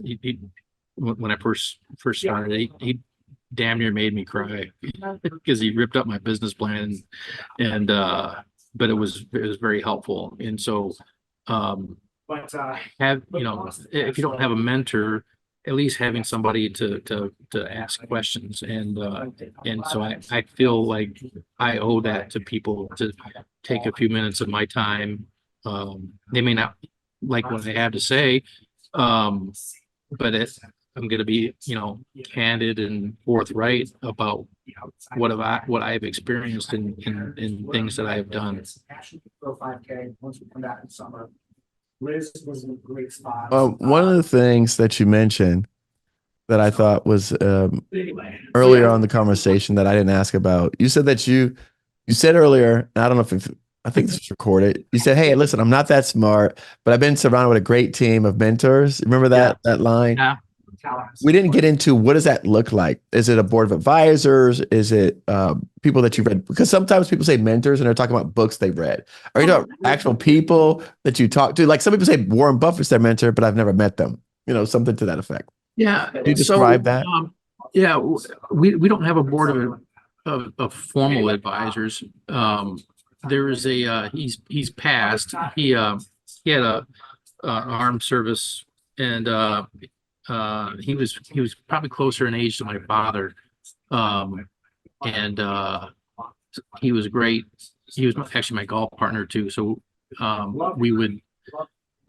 When I first started, he damn near made me cry because he ripped up my business plan, and but it was very helpful. And so have if you don't have a mentor, at least having somebody to ask questions, and so I feel like I owe that to people to take a few minutes of my time. They may not like what I have to say, um, but I'm going to be, candid and forthright about what I've experienced in things that I have done. One of the things that you mentioned that I thought was earlier on in the conversation that I didn't ask about, you said that you said earlier, and I don't know if I think this was recorded. You said, "Hey, listen, I'm not that smart, but I've been surrounded with a great team of mentors." Remember Yeah, that line? yeah, We didn't get into what does that look like? Is it a board of advisors? Is it people that you read? Because sometimes people say mentors and they're talking about books they've read. Are you talking actual people that you talk to? Like some people say Warren Buffett's their mentor, but I've never met them. Something to that effect. yeah. Can you So, describe that? yeah, we don't have a board of formal advisors. There is he's passed. He had a armed service, and he was probably closer in age to my father, and he was great. He was actually my golf partner too. So we would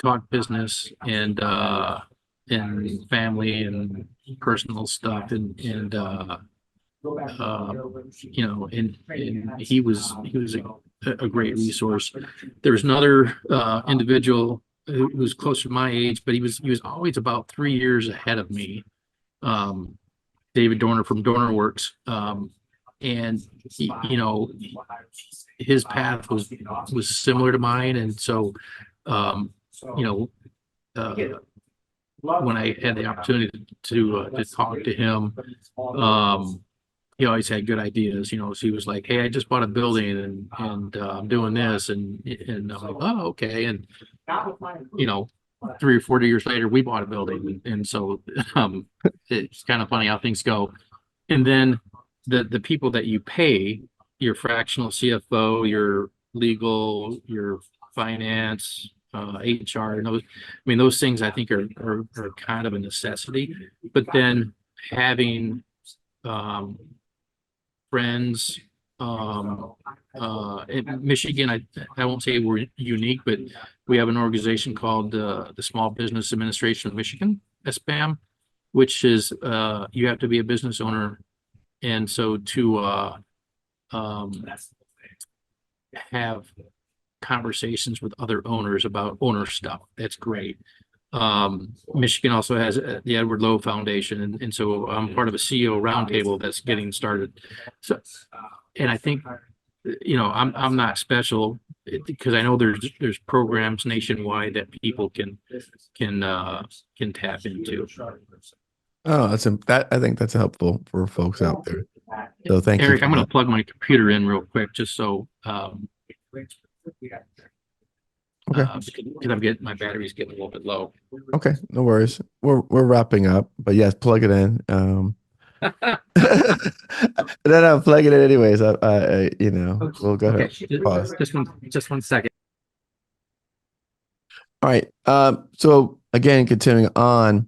talk business and family and personal stuff you know, and he was a great resource. There was another individual who was closer to my age, but he was always about 3 years ahead of me. David Dorner from Dorner Works. And he, you know, his path was similar to mine. And so you know, uh, when I had the opportunity to talk to him, he always had good ideas, you know. So he was like, "Hey, I just bought a building and I'm doing this," and I'm like, "Oh, okay." And you know, 3 or 4 years later, we bought a building, and so it's kind of funny how things go. And then the people that you pay, your fractional CFO, your legal, your finance, HR, and those, I mean, those things I think are kind of a necessity. But then having friends in Michigan, I won't say we're unique, but we have an organization called the Small Business Administration of Michigan, SBAM, which is you have to be a business owner. And so to have conversations with other owners about owner stuff, that's great. Michigan also has the Edward Lowe Foundation, and so I'm part of a CEO roundtable that's getting started. So, and I think, you know, I'm not special because I know there's programs nationwide that people can tap into. Oh, that I think that's helpful for folks out there. So thank you Eric, for I'm going that. to plug my computer in real quick just so Okay. because I'm getting my battery's getting a little bit low. Okay, no worries. We're wrapping up, but yes, plug it in. Then I'm plugging it anyways. You know, we'll go ahead. Okay, Pause. just one second. All right. So again, continuing on,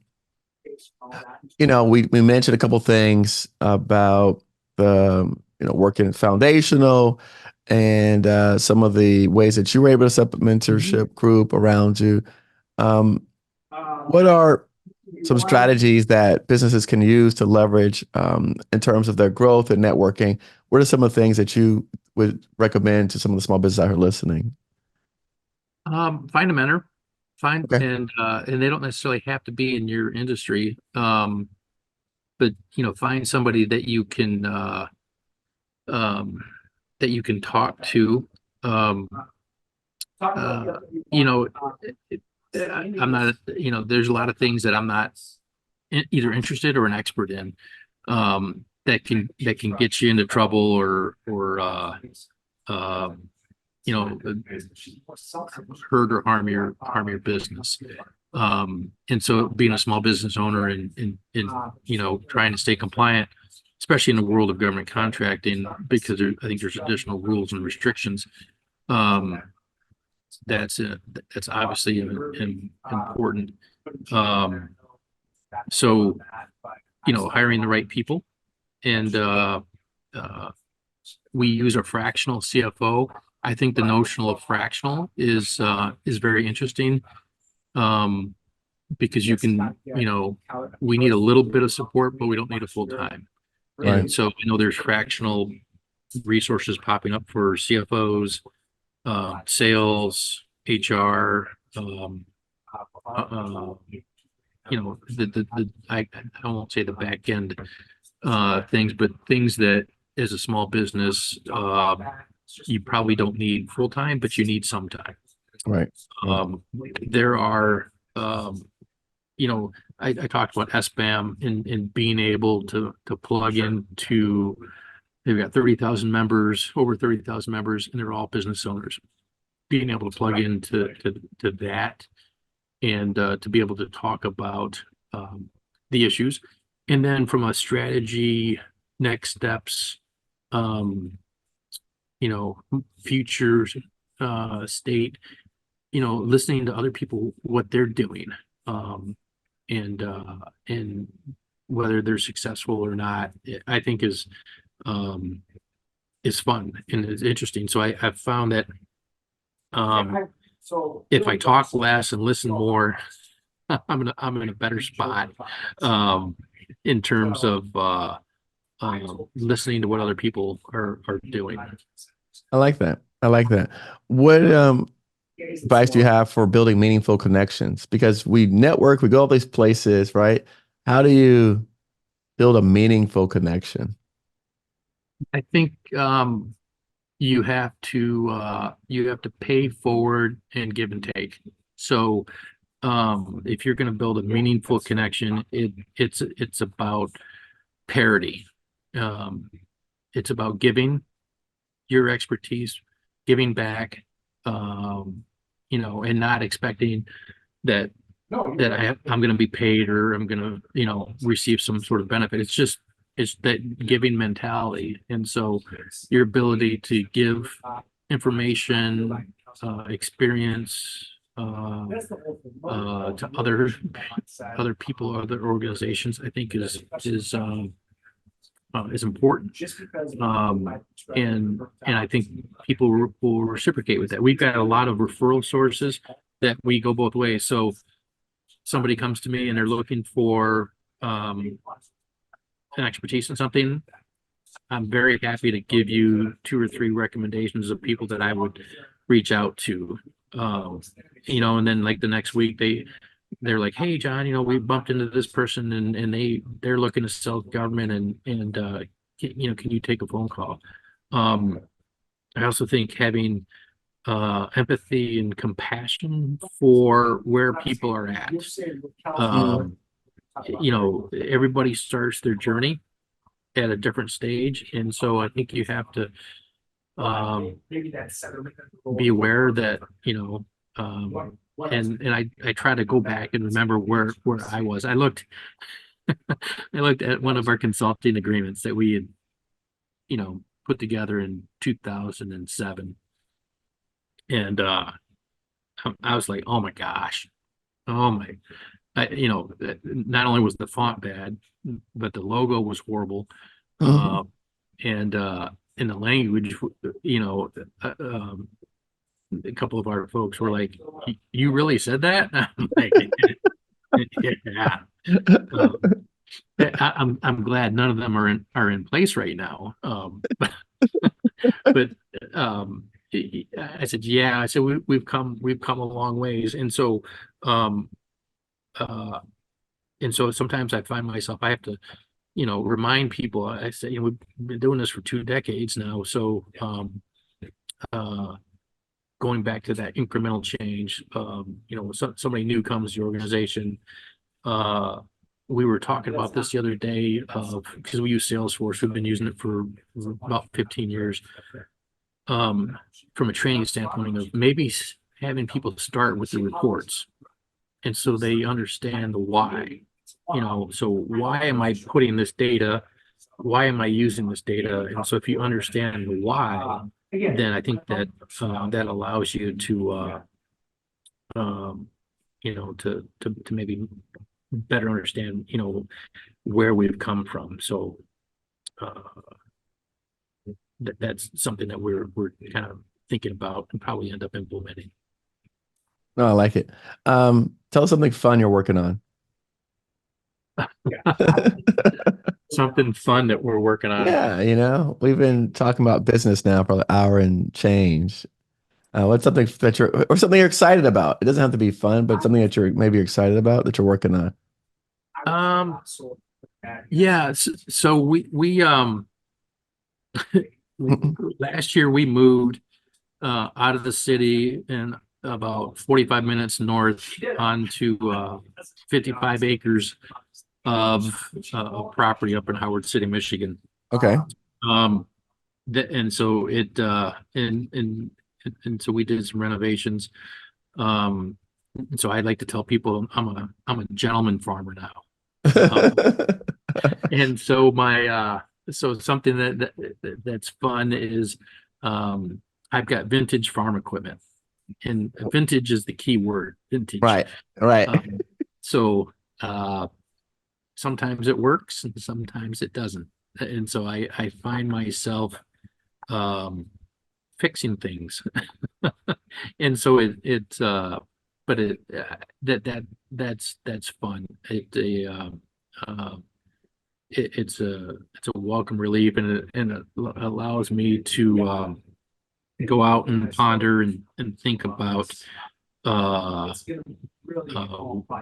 you know, we mentioned a couple things about the, you know, working foundational and some of the ways that you were able to set up a mentorship group around you. What are some strategies that businesses can use to leverage in terms of their growth and networking? What are some of the things that you would recommend to some of the small businesses out here listening? Find a mentor, Okay. and they don't necessarily have to be in your industry. But you know, find somebody that you can talk to. Um, you know, I'm not, you know, there's a lot of things that I'm not either interested or an expert in, that can get you into trouble or you know, hurt or harm your business. And so being a small business owner and you know, trying to stay compliant, especially in the world of government contracting, because I think there's additional rules and restrictions. Um, that's obviously important. So, you know, hiring the right people, and we use a fractional CFO. I think the notional of fractional is very interesting, because you can, you know, we need a little bit of support, but we don't need a full time. Right. And so I know there's fractional resources popping up for CFOs, sales, HR, you know, I won't say the back end things, but things that as a small business, you probably don't need full time, but you need some time. Right. There are, you know, I talked about SBAM and being able to plug into, they've got 30,000 members, over 30,000 members, and they're all business owners. Being able to plug into that and to be able to talk about the issues. And then from a strategy, next steps, you know, future state, you know, listening to other people, what they're doing, and whether they're successful or not, I think is fun and is interesting. So I've found that if I talk less and listen more, I'm in a better spot um, in terms of listening to what other people are doing. I like that. I like that. What advice do you have for building meaningful connections? Because we network, we go all these places, right? How do you build a meaningful connection? I think you have to pay forward and give and take. So if you're going to build a meaningful connection, it's about parity. Um, it's about giving your expertise, giving back, and not expecting that I'm going to be paid or I'm going to, receive some sort of benefit. It's that giving mentality. And so your ability to give information, experience, to other people, other organizations, I think is important. And I think people will reciprocate with that. We've got a lot of referral sources that we go both ways. So somebody comes to me and they're looking for an expertise in something, I'm very happy to give you 2 or 3 recommendations of people that I would reach out to. And then like the next week they're like, hey John, we bumped into this person and they're looking to sell government and can you take a phone call? I also think having empathy and compassion for where people are at. Um, Everybody starts their journey at a different stage. And so I think you have to be aware that, and I try to go back and remember where I was. I looked at one of our consulting agreements that we had, put together in 2007. And I was like, oh my gosh. Oh my, not only was the font bad, but the logo was horrible. Uh, and in the language, a couple of our folks were like, "You really said that?" I'm like, "Yeah." I'm glad none of them are in place right now. But I said, "Yeah." I said, we've come a long ways," um, uh, and so sometimes I find myself I have to remind people. I say, we've been doing this for 2 decades now, so uh, going back to that incremental change. Somebody new comes to the organization. Uh, we were talking about this the other day because we use Salesforce. We've been using it for about 15 years. From a training standpoint of maybe having people start with the reports, and so they understand the why. So why am I putting this data? Why am I using this data? And so if you understand the why, then I think that that allows you to um, to maybe better understand where we've come from. So uh, that's something that we're kind of thinking about and probably end up implementing. No, I like it. Tell us something fun you're working on. Something fun that we're working on. Yeah, we've been talking about business now for an hour and change. What's something that or something you're excited about? It doesn't have to be fun, but something that you're maybe excited about that you're working on. Um, yeah, so last year we moved out of the city and about 45 minutes north onto 55 acres of property up in Howard City, Michigan. Okay. Um, and so and so we did some renovations. Um, and so I'd like to tell people I'm a gentleman farmer now. And so so something that's fun is I've got vintage farm equipment, and vintage is the key word, vintage. Right. Right. So sometimes it works and sometimes it doesn't. And so I find myself um fixing things. And so but that's fun. It's a welcome relief, and it allows me to go out and ponder and think about uh,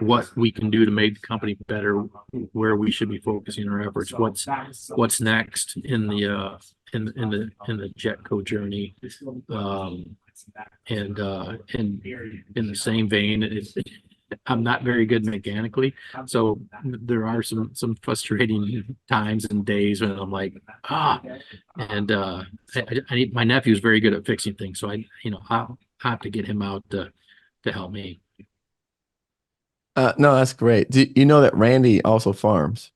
what we can do to make the company better, where we should be focusing our efforts, what's next in the JetCo journey. And in the same vein, I'm not very good mechanically, so there are some frustrating times and days when I'm like, and my nephew's very good at fixing things, so I'll have to get him out to help me. No, that's great. Do you know that Randy also farms?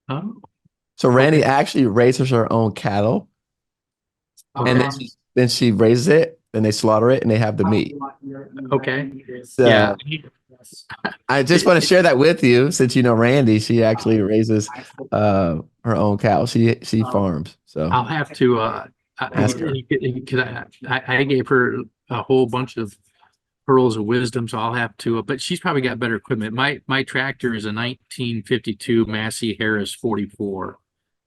Oh, So Randy okay, actually raises her own cattle, and okay, then she raises it, and they slaughter it, and they have the meat. okay, yeah. So I just want to share that with you, since you know Randy. She actually raises her own cow. She farms. So I'll have to ask her. I gave her a whole bunch of pearls of wisdom, so I'll have to, but she's probably got better equipment. My tractor is a 1952 Massey Harris 44.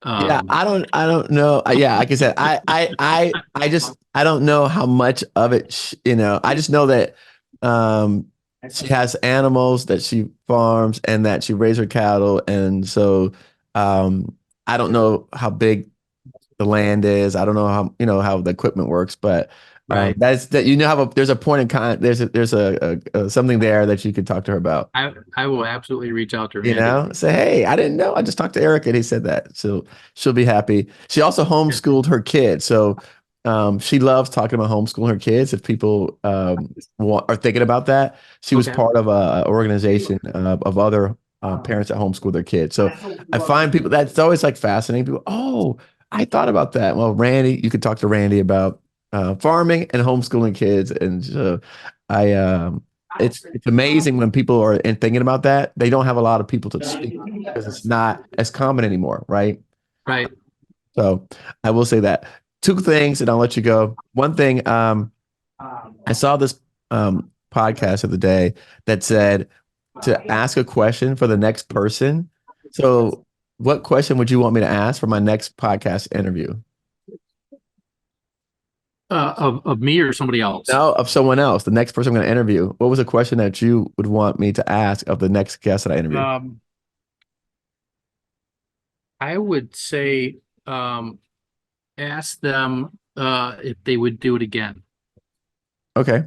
Yeah, Um, I don't know. Yeah, like I said, I don't know how much of it, I just know that um she has animals that she farms and that she raises her cattle, and so I don't know how big the land is. I don't know how how the equipment works, but right. that's that have there's a point in there's a something there that you could talk to her about. I will absolutely reach out to Randy. Say, hey, I didn't know. I just talked to Erica and he said that. So she'll be happy. She also Yeah. homeschooled her kids. So she loves talking about homeschooling her kids. If people are thinking about that, she was Okay. part of a organization of other parents that homeschool their kids. So I find people that's always like fascinating. People, oh, I thought about that. Well, Randy, you could talk to Randy about farming and homeschooling kids. And so I it's amazing when people are thinking about that. They don't have a lot of people to speak because it's not as common anymore, right? Right. So I will say that. Two things, and I'll let you go. One thing, I saw this podcast of the day that said to ask a question for the next person. So, what question would you want me to ask for my next podcast interview? Of me or somebody else. No, of someone else, the next person I'm going to interview. What was a question that you would want me to ask of the next guest that I interview? Um, I would say ask them if they would do it again. Okay.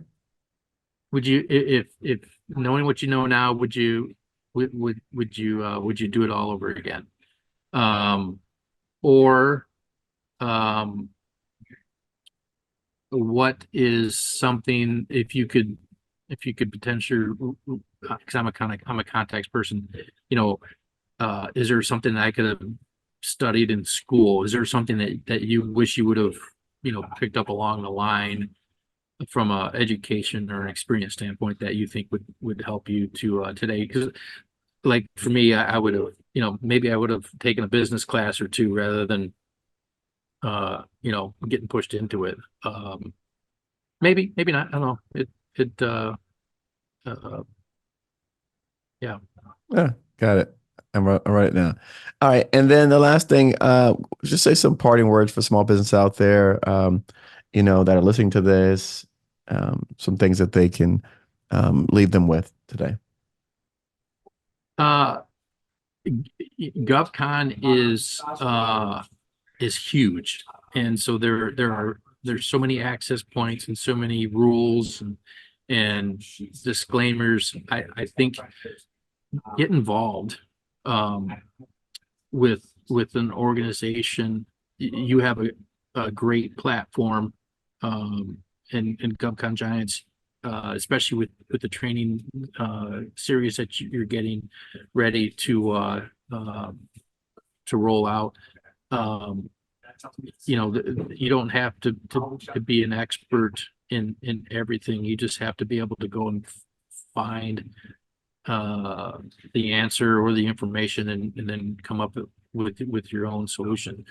Would you, if knowing what you know now, would you do it all over again? Um, or um, what is something if you could potentially, because I'm a context person, you know, is there something that I could have studied in school? Is there something that you wish you would have, picked up along the line from a education or an experience standpoint that you think would help you to today? Because like for me, I would have, maybe I would have taken a business class or two rather than getting pushed into it. Maybe not. I don't know. Uh, yeah. Yeah, got it. I'm right now. All right. And then the last thing, just say some parting words for small business out there, that are listening to this, some things that they can leave them with today. Uh, GovCon is huge, and so there's so many access points and so many rules and disclaimers. I think get involved um, with an organization. You have a great platform, and GovCon Giants, especially with the training series that you're getting ready to roll out. Um, you don't have to be an expert in everything. You just have to be able to go and find the answer or the information and then come up with your own solution.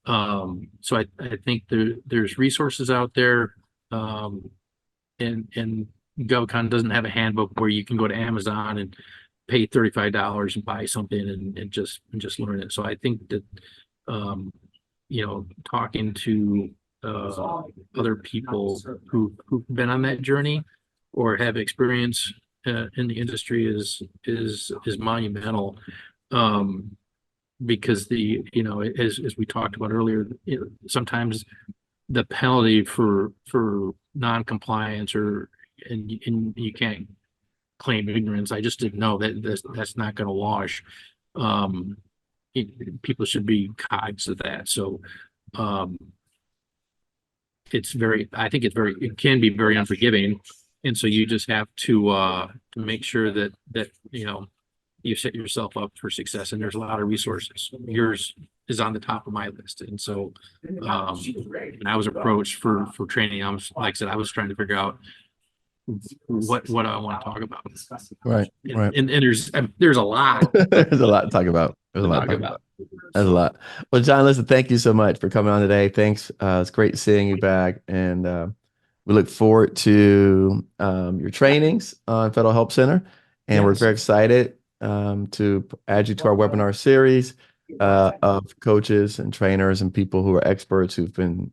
So I think there's resources out there. And GovCon doesn't have a handbook where you can go to Amazon and pay $35 and buy something and just learn it. So I think that talking to other people who've been on that journey or have experience in the industry is monumental. Because as we talked about earlier, sometimes the penalty for non-compliance and you can't claim ignorance. I just didn't know that's not going to wash. Um, People should be cogs of that. So um, I think it can be very unforgiving. And so you just have to make sure that you set yourself up for success. And there's a lot of resources. Yours is on the top of my list. And so when I was approached for training, like I said, I was trying to figure out what I want to talk about. Right, right. And there's a lot There's a lot to talk about. There's a to lot to talk talk about. about. There's a lot. Well, John, listen, thank you so much for coming on today. Thanks. It's great seeing you back. And we look forward to your trainings on Federal Help Center. And we're Yes. very excited to add you to our webinar series of coaches and trainers and people who are experts who've been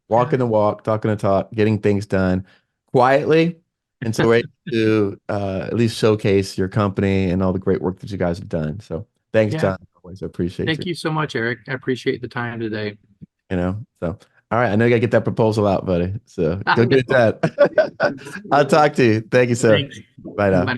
walking the walk, talking the talk, getting things done quietly. And so we're able to at least showcase your company and all the great work that you guys have done. So thanks, Yeah. John. Always appreciate Thank you. you so much, Eric. I appreciate the time today. So all right, I know you gotta get that proposal out, buddy. So go get that. I'll talk to you. Thank you, sir. Thanks. Bye now. Bye.